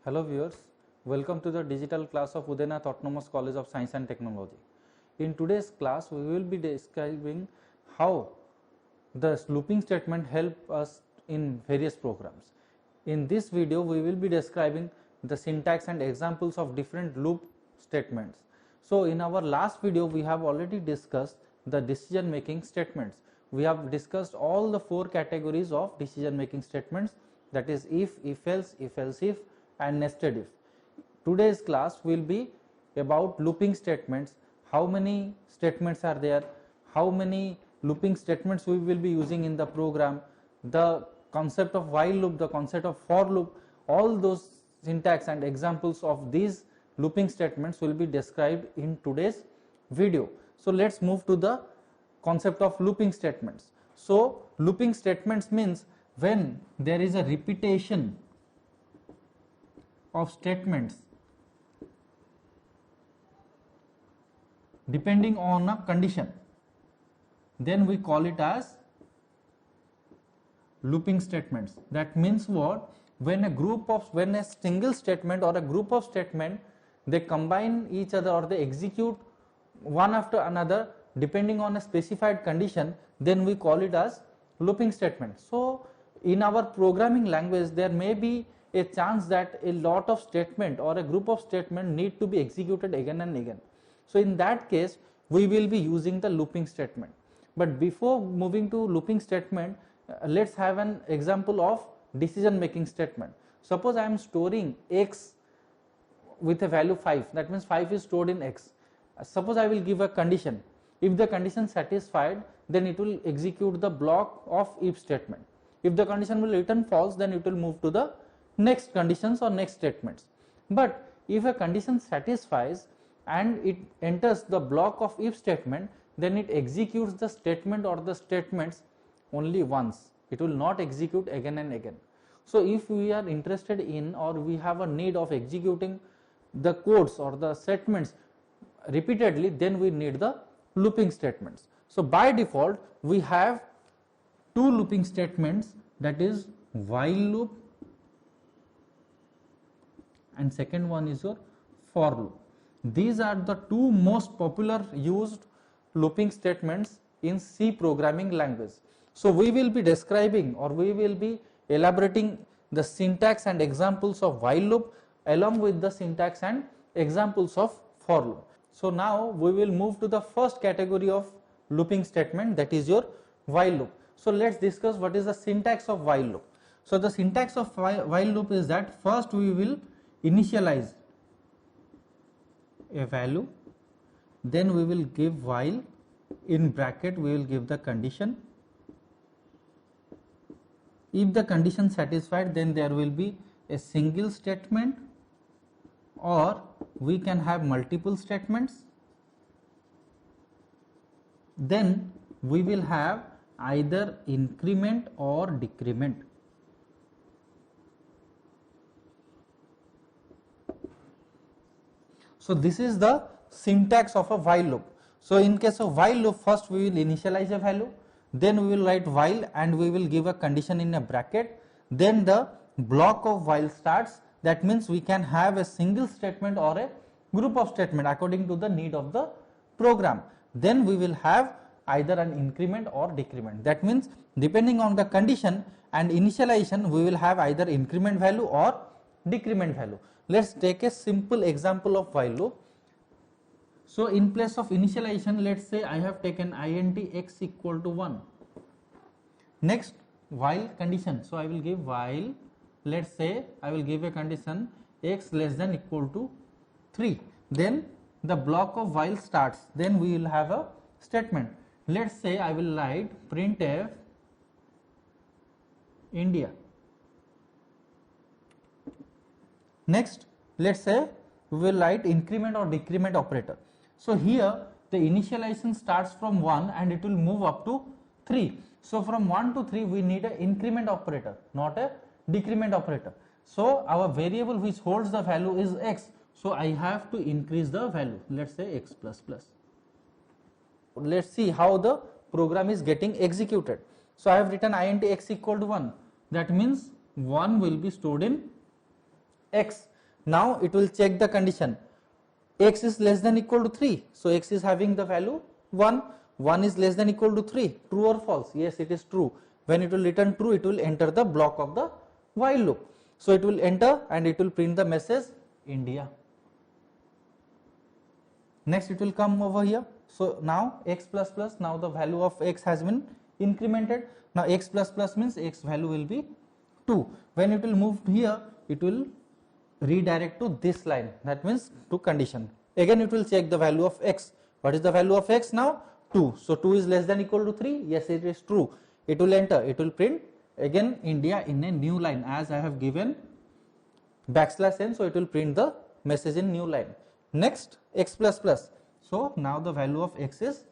Hello viewers, welcome to the digital class of Udayanath Autonomous College of Science and Technology. In today's class, we will be describing how the looping statement help us in various programs. In this video, we will be describing the syntax and examples of different loop statements. So in our last video, we have already discussed the decision making statements. We have discussed all the 4 categories of decision making statements, that is if else, if, and nested if. Today's class will be about looping statements, how many statements are there, how many looping statements we will be using in the program, the concept of while loop, the concept of for loop, all those syntax and examples of these looping statements will be described in today's video. So let's move to the concept of looping statements. So looping statements means when there is a repetition of statements depending on a condition, then we call it as looping statements. That means what? When a single statement or a group of statement, they combine each other or they execute one after another depending on a specified condition, then we call it as looping statement. So in our programming language, there may be a chance that a lot of statement or a group of statement need to be executed again and again. So in that case, we will be using the looping statement. But before moving to looping statement, let's have an example of decision making statement. Suppose I am storing x with a value 5, that means 5 is stored in x. Suppose I will give a condition. If the condition satisfied, then it will execute the block of if statement. If the condition will return false, then it will move to the next conditions or next statements. But if a condition satisfies and it enters the block of if statement, then it executes the statement or the statements only once. It will not execute again and again. So if we are interested in or we have a need of executing the codes or the statements repeatedly, then we need the looping statements. So by default, we have 2 looping statements, that is while loop and second one is your for loop. These are the 2 most popular used looping statements in C programming language. So we will be describing or we will be elaborating the syntax and examples of while loop along with the syntax and examples of for loop. So now we will move to the first category of looping statement, that is your while loop. So let's discuss what is the syntax of while loop. So the syntax of while loop is that first we will initialize a value, then we will give while, in bracket we will give the condition. If the condition satisfied, then there will be a single statement or we can have multiple statements. Then we will have either increment or decrement. So this is the syntax of a while loop. So in case of while loop, first we will initialize a value, then we will write while and we will give a condition in a bracket, then the block of while starts. That means we can have a single statement or a group of statement according to the need of the program. Then we will have either an increment or decrement. That means depending on the condition and initialization, we will have either increment value or decrement value. Let's take a simple example of while loop. So in place of initialization, let's say I have taken int x equal to 1. Next, while condition. So I will give while, let's say I will give a condition x less than equal to 3. Then the block of while starts. Then we will have a statement. Let's say I will write printf India. Next, let's say we will write increment or decrement operator. So here the initialization starts from 1 and it will move up to 3. So from 1 to 3 we need an increment operator, not a decrement operator. So our variable which holds the value is x. So I have to increase the value, let's say x plus plus. Let's see how the program is getting executed. So I have written int x equal to 1. That means 1 will be stored in x. Now it will check the condition, x is less than equal to 3, so x is having the value 1, 1 is less than equal to 3, true or false? Yes, it is true. When it will return true, it will enter the block of the while loop. So it will enter and it will print the message India. Next it will come over here. So now x plus plus, now the value of x has been incremented. Now x plus plus means x value will be 2. When it will move here, it will redirect to this line, that means to condition. Again it will check the value of x. What is the value of x now? 2. So 2 is less than equal to 3. Yes, it is true. It will enter, it will print again India in a new line, as I have given \n, so it will print the message in new line. Next x plus plus, so now the value of x is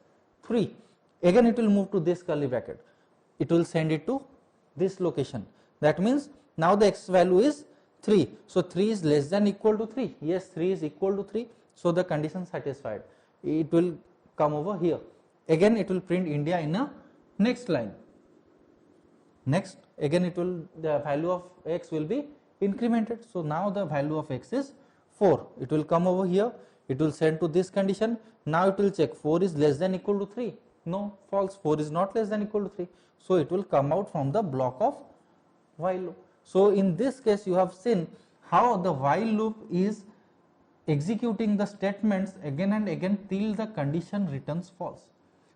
3. Again it will move to this curly bracket, it will send it to this location. That means now the x value is 3. So 3 is less than equal to 3. Yes, 3 is equal to 3. So the condition satisfied. It will come over here. Again it will print India in a next line. Next again it will, the value of x will be incremented. So now the value of x is 4. It will come over here. It will send to this condition. Now it will check 4 is less than equal to 3. No, false. 4 is not less than equal to 3. So it will come out from the block of while loop. So in this case you have seen how the while loop is executing the statements again and again till the condition returns false.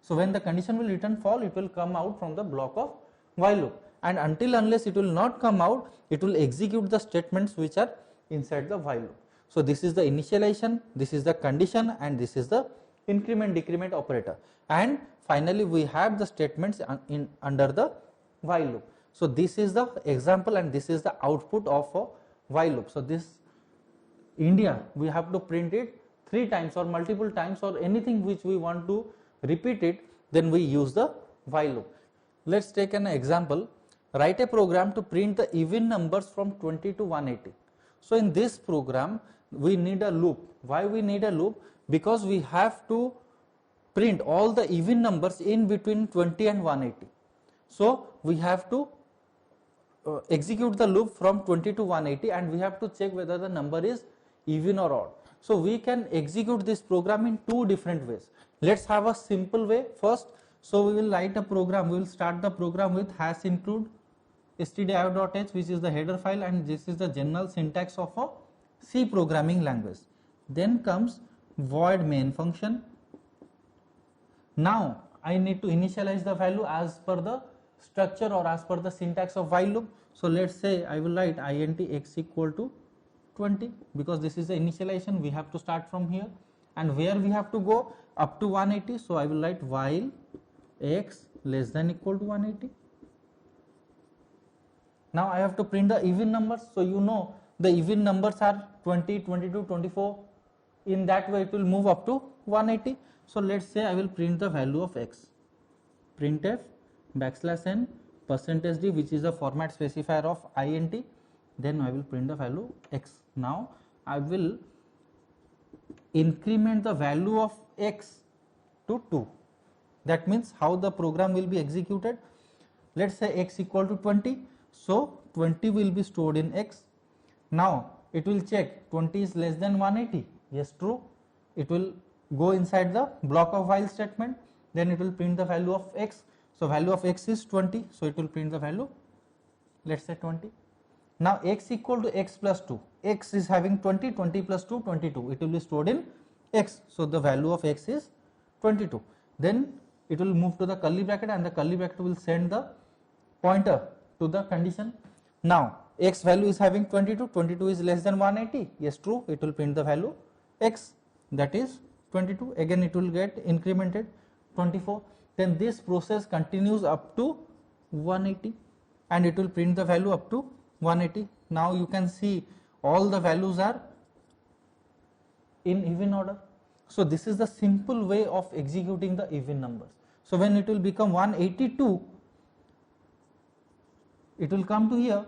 So when the condition will return false, it will come out from the block of while loop, and until unless it will not come out, it will execute the statements which are inside the while loop. So this is the initialization, this is the condition, and this is the increment decrement operator, and finally we have the statements in under the while loop. So this is the example and this is the output of a while loop. So this India, we have to print it 3 times or multiple times, or anything which we want to repeat it, then we use the while loop. Let's take an example. Write a program to print the even numbers from 20 to 180. So in this program we need a loop. Why we need a loop? Because we have to print all the even numbers in between 20 and 180. So we have to execute the loop from 20 to 180, and we have to check whether the number is even or odd. So we can execute this program in 2 different ways. Let's have a simple way first. So we will write a program. We will start the program with #include stdio.h, which is the header file, and this is the general syntax of a C programming language. Then comes void main function. Now I need to initialize the value as per the structure or as per the syntax of while loop. So let's say I will write int x equal to 20, because this is the initialization. We have to start from here, and where we have to go up to 180. So I will write while x less than equal to 180. Now I have to print the even numbers. So you know the even numbers are 20, 22, 24. In that way it will move up to 180. So let's say I will print the value of x. Printf \n %d, which is the format specifier of int. Then I will print the value x. Now I will increment the value of x to 2. That means how the program will be executed. Let's say x equal to 20. So 20 will be stored in x. Now it will check 20 is less than 180. Yes, true. It will go inside the block of while statement. Then it will print the value of x. So value of x is 20. So it will print the value, let's say 20. Now x equal to x plus 2. X is having 20. 20 plus 2, 22. It will be stored in x. So the value of x is 22. Then it will move to the curly bracket, and the curly bracket will send the pointer to the condition. Now x value is having 22. 22 is less than 180. Yes, true. It will print the value x, that is 22. Again it will get incremented 24. Then this process continues up to 180, and it will print the value up to 180. Now you can see all the values are in even order. So this is the simple way of executing the even numbers. So when it will become 182, it will come to here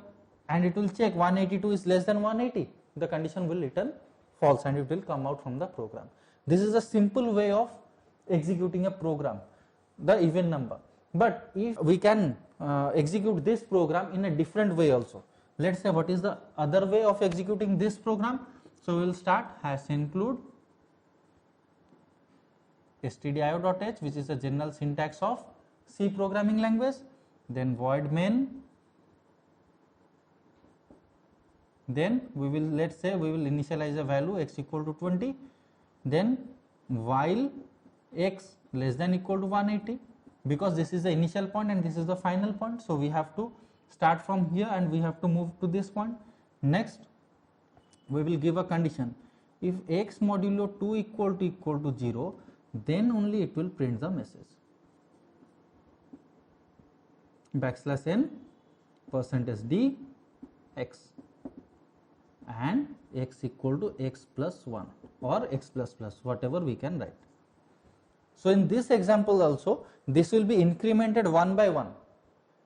and it will check 182 is less than 180. The condition will return false and it will come out from the program. This is a simple way of executing a program, the even number. But if we can execute this program in a different way also. Let's say what is the other way of executing this program. So we will start hash include stdio.h, which is the general syntax of C programming language, then void main, then we will, let's say we will initialize a value x equal to 20, then while x less than equal to 180, because this is the initial point and this is the final point, so we have to start from here and we have to move to this point. Next we will give a condition, if x modulo 2 equal to 0, then only it will print the message, \n %d x and x equal to x plus 1 or x plus plus, whatever we can write. So in this example also this will be incremented one by one,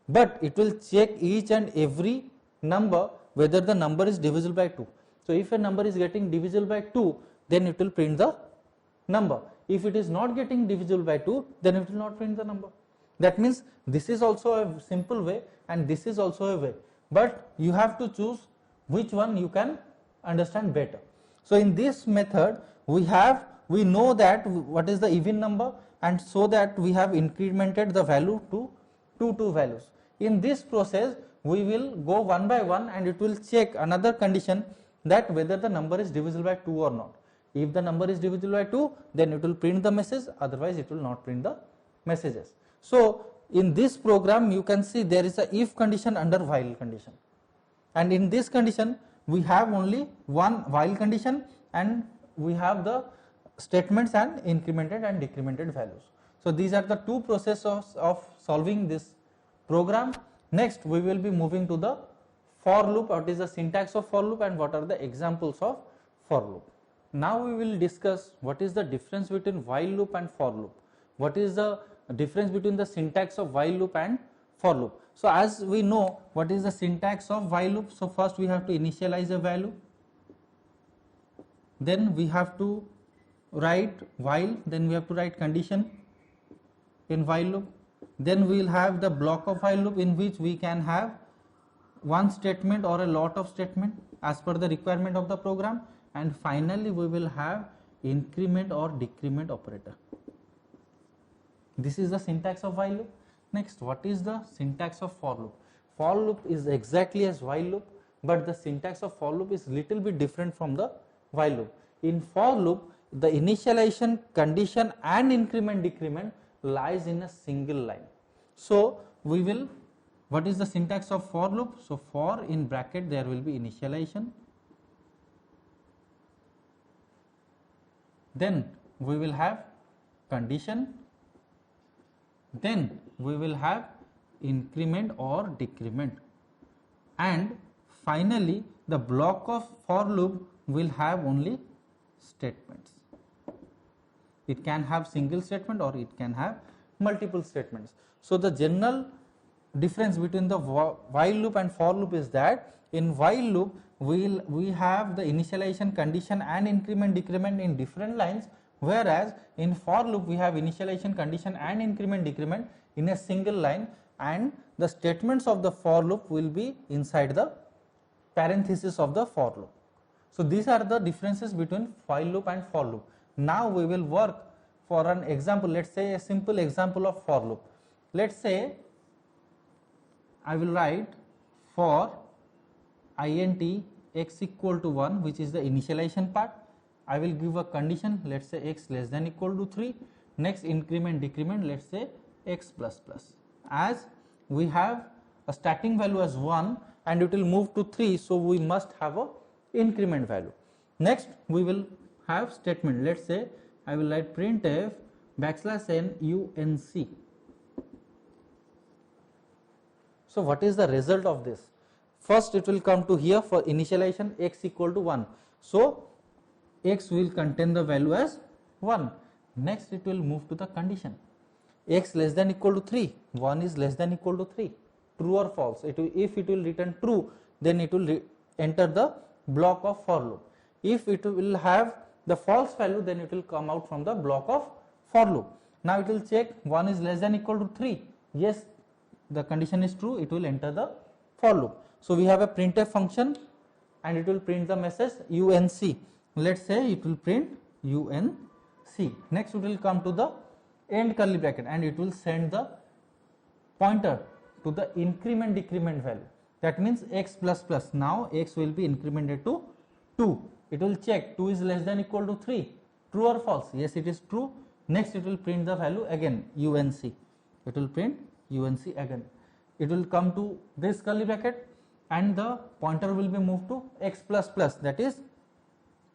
but it will check each and every number whether the number is divisible by 2. So if a number is getting divisible by 2, then it will print the number. If it is not getting divisible by 2, then it will not print the number. That means this is also a simple way and this is also a way, but you have to choose which one you can understand better. So in this method we know that what is the even number, and so that we have incremented the value to two values. In this process we will go one by one and it will check another condition, that whether the number is divisible by 2 or not. If the number is divisible by 2, then it will print the message, otherwise it will not print the messages. So in this program you can see there is a if condition under while condition, and in this condition we have only one while condition and we have the statements and incremented and decremented values. So these are the two processes of solving this program. Next we will be moving to the for loop, what is the syntax of for loop and what are the examples of for loop. Now we will discuss what is the difference between while loop and for loop, what is the difference between the syntax of while loop and for loop. So as we know what is the syntax of while loop, so first we have to initialize a value, then we have to write while, then we have to write condition in while loop, then we will have the block of while loop in which we can have one statement or a lot of statement as per the requirement of the program, and finally we will have increment or decrement operator. This is the syntax of while loop. Next, what is the syntax of for loop? For loop is exactly as while loop, but the syntax of for loop is little bit different from the while loop. In for loop the initialization, condition and increment decrement lies in a single line. So we will, what is the syntax of for loop? So for in bracket there will be initialization, then we will have condition, then we will have increment or decrement, and finally the block of for loop will have only statements. It can have single statement or it can have multiple statements. So the general difference between the while loop and for loop is that in while loop we have the initialization, condition and increment decrement in different lines, whereas in for loop we have initialization, condition and increment decrement in a single line, and the statements of the for loop will be inside the parenthesis of the for loop. So these are the differences between while loop and for loop. Now we will work for an example. Let's say a simple example of for loop. Let's say I will write for int x equal to 1, which is the initialization part. I will give a condition, let's say x less than equal to 3. Next, increment decrement, let's say x plus plus. As we have a starting value as 1 and it will move to 3, so we must have a increment value. Next we will have statement, let's say I will write printf \n unc. So what is the result of this? First it will come to here for initialization x equal to 1. So x will contain the value as 1. Next it will move to the condition, x less than equal to 3, 1 is less than equal to 3, true or false. If it will return true, then it will enter the block of for loop. If it will have the false value, then it will come out from the block of for loop. Now it will check 1 is less than equal to 3, yes, the condition is true, it will enter the for loop. So we have a printf function and it will print the message unc. let's say it will print UNC. Next it will come to the end curly bracket and it will send the pointer to the increment decrement value. That means x plus plus. Now x will be incremented to 2. It will check 2 is less than equal to 3. True or false? Yes, it is true. Next it will print the value again UNC. It will print UNC again. It will come to this curly bracket and the pointer will be moved to x plus plus, that is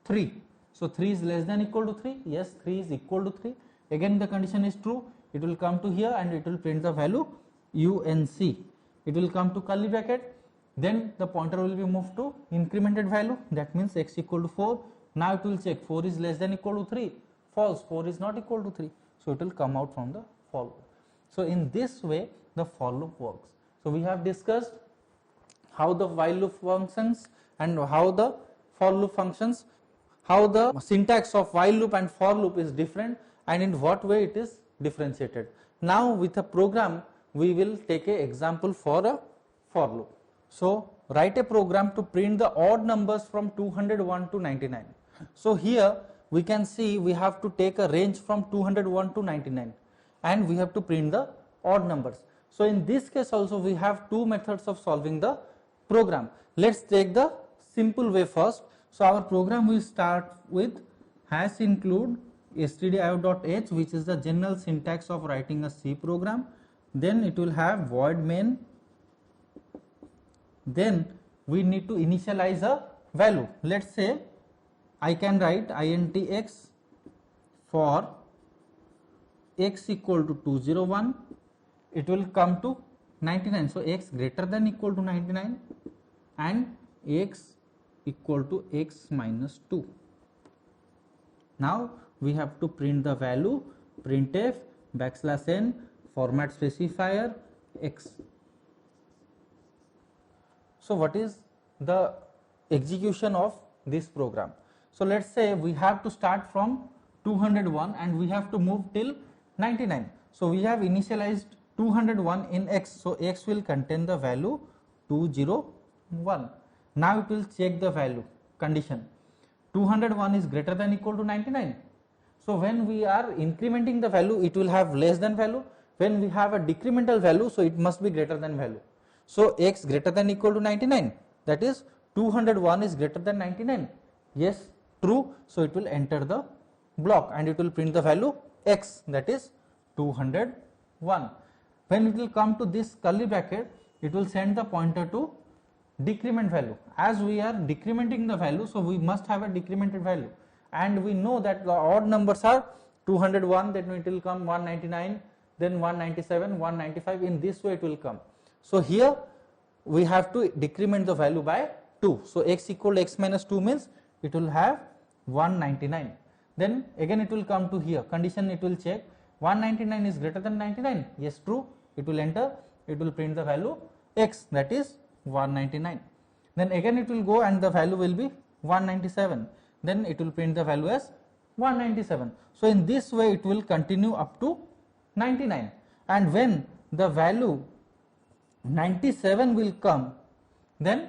3. So 3 is less than equal to 3. Yes, 3 is equal to 3. Again the condition is true. It will come to here and it will print the value UNC. It will come to curly bracket. Then the pointer will be moved to incremented value, that means x equal to 4. Now it will check 4 is less than equal to 3. False, 4 is not equal to 3. So it will come out from the for loop. So in this way the for loop works. So we have discussed how the while loop functions and how the for loop functions, how the syntax of while loop and for loop is different and in what way it is differentiated. Now with a program we will take an example for a for loop. So write a program to print the odd numbers from 201 to 99. So here we can see we have to take a range from 201 to 99 and we have to print the odd numbers. So in this case also we have two methods of solving the program. Let's take the simple way first. So our program will start with hash include stdio.h, which is the general syntax of writing a C program. Then it will have void main. Then we need to initialize a value. Let's say I can write int x for x equal to 201. It will come to 99. So x greater than equal to 99 and x equal to x minus 2. Now we have to print the value printf \n format specifier x. So what is the execution of this program? So let's say we have to start from 201 and we have to move till 99. So we have initialized 201 in x. So x will contain the value 201. Now it will check the value condition. 201 is greater than equal to 99. So when we are incrementing the value, it will have less than value. When we have a decremental value, so it must be greater than value. So x greater than equal to 99, that is 201 is greater than 99. Yes, true. So it will enter the block and it will print the value x, that is 201. When it will come to this curly bracket, it will send the pointer to decrement value. As we are decrementing the value, so we must have a decremented value, and we know that the odd numbers are 201, then it will come 199, then 197, 195. In this way it will come. So here we have to decrement the value by 2. So x equal to x minus 2 means it will have 199. Then again it will come to here, condition it will check 199 is greater than 99. Yes, true. It will enter, it will print the value x, that is 199. Then again it will go and the value will be 197. Then it will print the value as 197. So in this way it will continue up to 99. And when the value 97 will come, then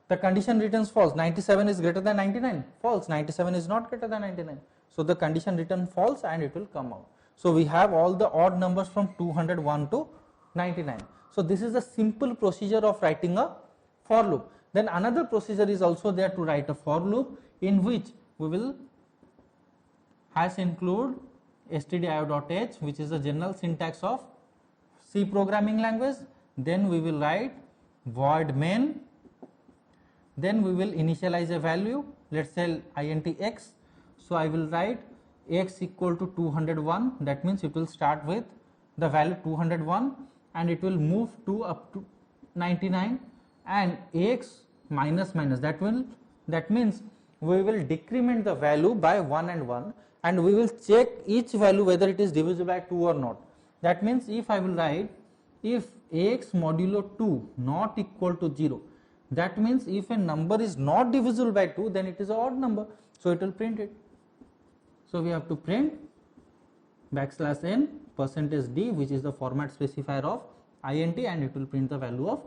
the condition returns false. 97 is greater than 99. False. 97 is not greater than 99. So the condition return false and it will come out. So we have all the odd numbers from 201 to 99. So this is the simple procedure of writing a for loop. Then another procedure is also there to write a for loop, in which we will hash include stdio.h, which is the general syntax of C programming language. Then we will write void main. Then we will initialize a value, let's say int x. So I will write x equal to 201, that means it will start with the value 201 and it will move to up to 99, and x minus minus, that means we will decrement the value by 1 and 1 and we will check each value whether it is divisible by 2 or not. That means if I will write if x modulo 2 not equal to 0, that means if a number is not divisible by 2, then it is an odd number, so it will print it. So we have to print \n %d, which is the format specifier of int, and it will print the value of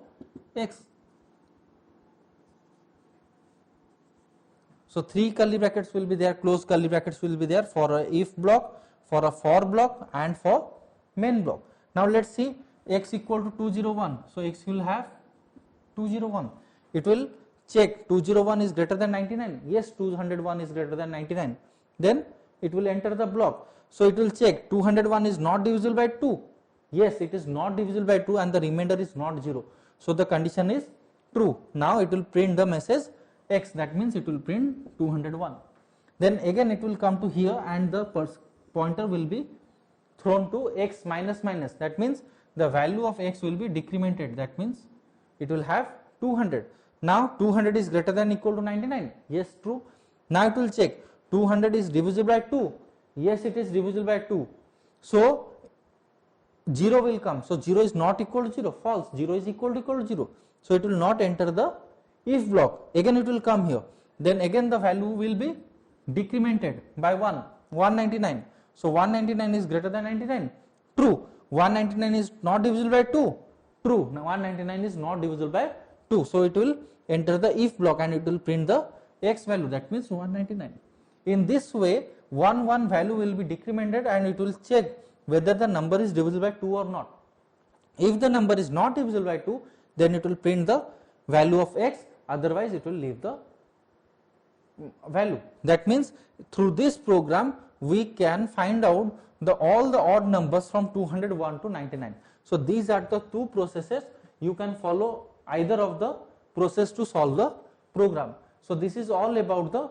x. So 3 curly brackets will be there, closed curly brackets will be there for a if block, for a for block and for main block. Now let's see x equal to 201. So x will have 201. It will check 201 is greater than 99. Yes, 201 is greater than 99. Then it will enter the block. So it will check 201 is not divisible by 2. Yes, it is not divisible by 2 and the remainder is not 0. So the condition is true. Now it will print the message x, that means it will print 201. Then again it will come to here and the pointer will be thrown to x minus minus, that means the value of x will be decremented, that means it will have 200. Now 200 is greater than or equal to 99. Yes, true. Now it will check 200 is divisible by 2. Yes, it is divisible by 2. So 0 will come. So 0 is not equal to 0. False. 0 is equal to 0. So it will not enter the if block. Again it will come here. Then again the value will be decremented by 199. So 199 is greater than 99. True. 199 is not divisible by 2. True. Now 199 is not divisible by 2. So it will enter the if block and it will print the x value, that means 199. In this way, one value will be decremented and it will check whether the number is divisible by 2 or not. If the number is not divisible by 2, then it will print the value of x, otherwise it will leave the value. That means through this program we can find out all the odd numbers from 201 to 99. So these are the two processes. You can follow either of the process to solve the program. So this is all about the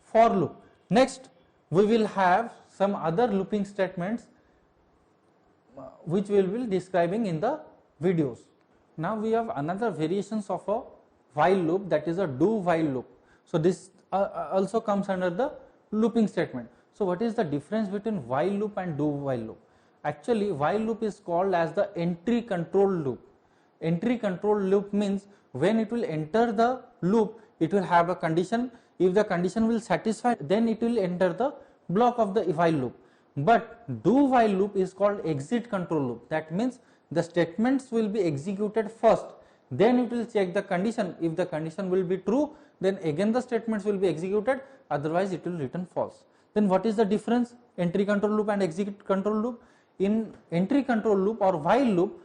for loop. Next we will have some other looping statements which we will be describing in the videos. Now we have another variations of a while loop, that is a do while loop. So this also comes under the looping statement. So what is the difference between while loop and do while loop? Actually while loop is called as the entry control loop. Entry control loop means when it will enter the loop, it will have a condition. If the condition will satisfy, then it will enter the block of the while loop. But do while loop is called exit control loop. That means the statements will be executed first, then it will check the condition. If the condition will be true, then again the statements will be executed, otherwise it will return false. Then what is the difference entry control loop and exit control loop? In entry control loop or while loop,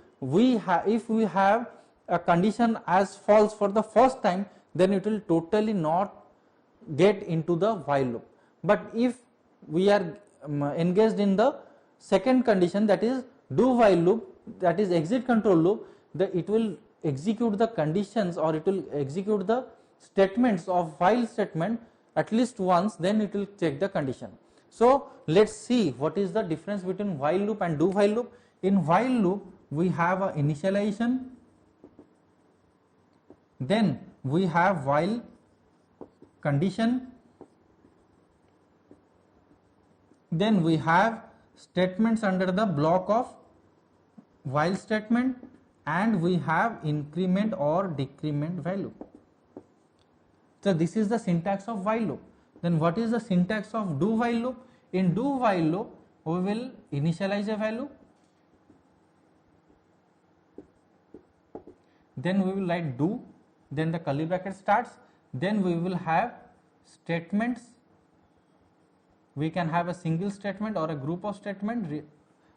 if we have a condition as false for the first time, then it will totally not get into the while loop. But if we are engaged in the second condition, that is do while loop, that is exit control loop, it will execute the conditions or it will execute the statements of while statement at least once, then it will check the condition. So let's see what is the difference between while loop and do while loop. In while loop we have a initialization, then we have while condition, then we have statements under the block of while statement, and we have increment or decrement value. So this is the syntax of while loop. Then what is the syntax of do while loop? In do while loop we will initialize a value, then we will write do, then the curly bracket starts, then we will have statements. We can have a single statement or a group of statement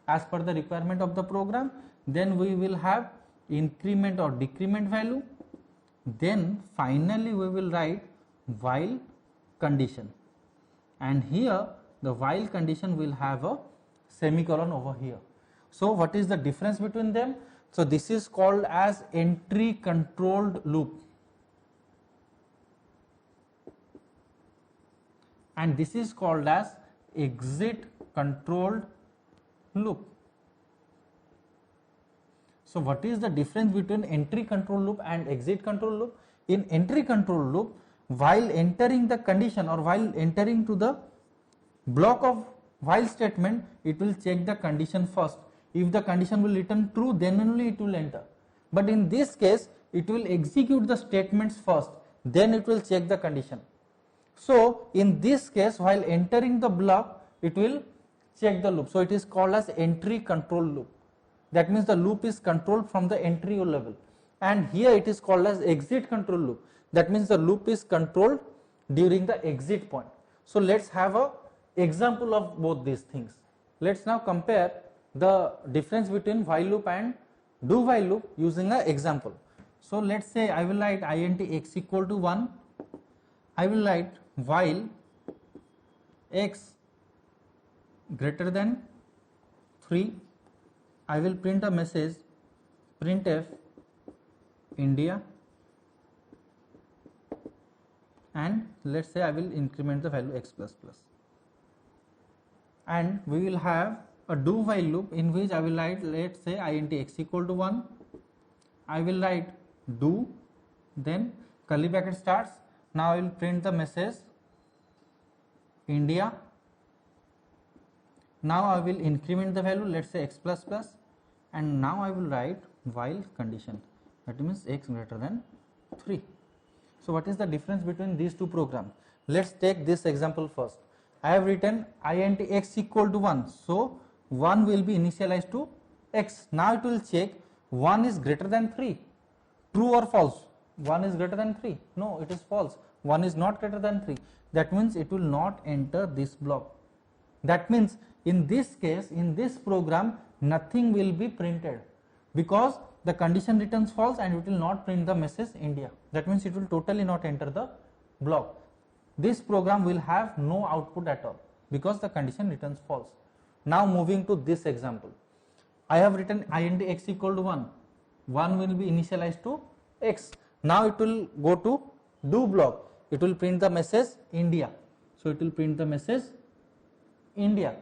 as per the requirement of the program. Then we will have increment or decrement value. Then finally we will write while condition, and here the while condition will have a semicolon over here. So what is the difference between them? So this is called as entry controlled loop, and this is called as exit controlled loop. So what is the difference between entry control loop and exit control loop? In entry control loop, while entering the condition or while entering to the block of while statement, it will check the condition first. If the condition will return true, then only it will enter. But in this case, it will execute the statements first, then it will check the condition. So in this case, while entering the block, it will check the loop. So it is called as entry control loop. That means the loop is controlled from the entry level. And here it is called as exit control loop. That means the loop is controlled during the exit point. So let's have a example of both these things. Let's now compare the difference between while loop and do while loop using an example. So let's say I will write int x equal to 1, I will write while x greater than 3, I will print a message printf India, and let's say I will increment the value x plus plus, and we will have a do while loop in which I will write, let's say int x equal to 1, I will write do, then curly bracket starts, now I will print the message India, now I will increment the value, let's say x plus plus, and now I will write while condition, that means x greater than 3. So what is the difference between these two programs? Let's take this example first. I have written int x equal to 1, so 1 will be initialized to x. Now it will check 1 is greater than 3, true or false. 1 is greater than 3, no, it is false, 1 is not greater than 3, that means it will not enter this block. That means in this case, in this program, nothing will be printed because the condition returns false and it will not print the message India. That means it will totally not enter the block. This program will have no output at all because the condition returns false. Now moving to this example, I have written int x equal to 1, 1 will be initialized to x. Now it will go to do block, it will print the message India. So it will print the message India,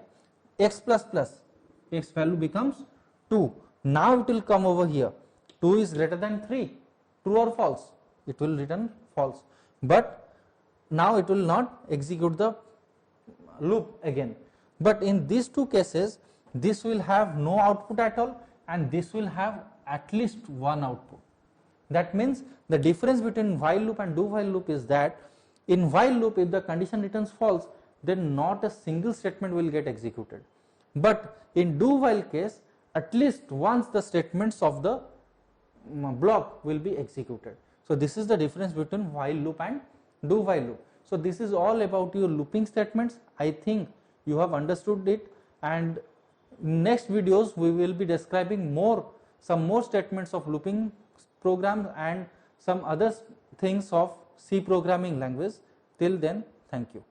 x plus plus, x value becomes 2. Now it will come over here, 2 is greater than 3, true or false, it will return false, but now it will not execute the loop again. But in these two cases, this will have no output at all and this will have at least one output. That means the difference between while loop and do while loop is that in while loop, if the condition returns false, then not a single statement will get executed. But in do while case, at least once the statements of the block will be executed. So this is the difference between while loop and do while loop. So this is all about your looping statements. I think you have understood it, and next videos we will be describing some more statements of looping programs and some other things of C programming language. Till then, thank you.